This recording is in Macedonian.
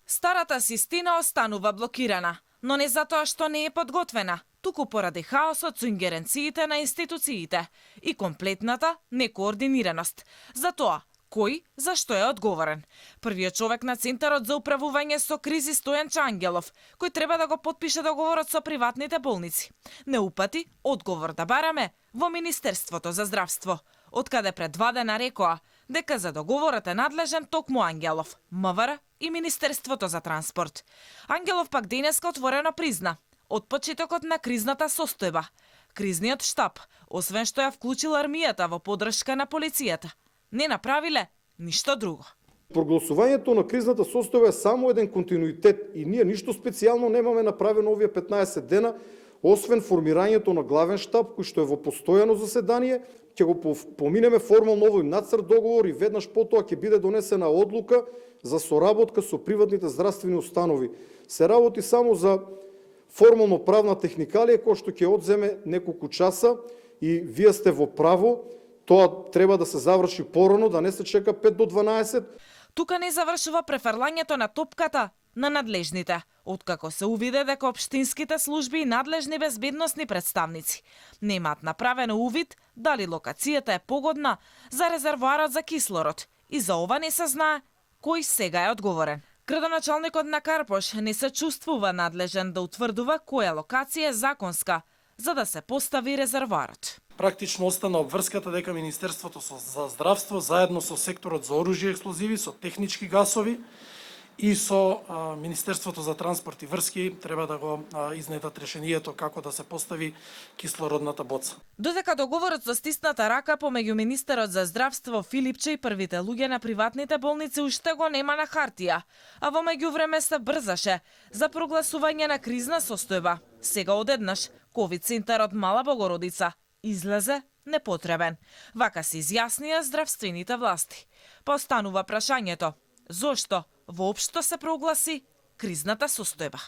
Старата систина останува блокирана, но не затоа што не е подготвена, туку поради хаосот со ингеренциите на институциите и комплетната некоординираност. За тоа, кој зашто е одговорен? Првиот човек на Центарот за управување со кризи Стојанче Ангелов, кој треба да го потпише договорот со приватните болници, не упати одговор да бараме во Министерството за здравство, откаде пред 2 дена рекоа дека за договорот е надлежен токму Ангелов, МВР и Министерството за транспорт. Ангелов пак денеска отворено призна од почетокот на кризната состојба. Кризниот штаб, освен што ја вклучил армијата во поддршка на полицијата, не направиле ништо друго. Прогласувањето на кризната состојба е само еден континуитет и ние ништо специјално немаме направено овие 15 дена, освен формирањето на главен штаб, кој што е во постојано заседание, ќе го поминеме формално овој нацрт договор и веднаш потоа ќе биде донесена одлука за соработка со приватните здравствени установи. Се работи само за формално правна техникалија која што ќе одземе неколку часа и вие сте во право, тоа треба да се заврши порано, да не се чека 5 до 12. Тука не завршува префрлањето на топката на надлежните, откако се увиде дека општинските служби и надлежни безбедносни представници немаат направено увид дали локацијата е погодна за резервоарот за кислород и за ова не се знае кој сега е одговорен. Градоначалникот на Карпош не се чувствува надлежен да утврдува која локација е законска за да се постави резервоарот. Практично остана обврската дека Министерството за здравство заедно со секторот за оружје и експлозиви, со технички гасови и со Министерството за транспорт и врски треба да го изнедат решението како да се постави кислородната боца. Додека договорот со стисната рака помеѓу министерот за здравство Филипче и првите луѓе на приватните болници уште го нема на хартија, а во меѓувреме се брзаше за прогласување на кризна состојба. Сега одеднаш ковид центарот Мала Богородица излезе непотребен. Вака се изјаснија здравствените власти. Па останува прашањето, зошто воопшто се прогласи кризната состојба?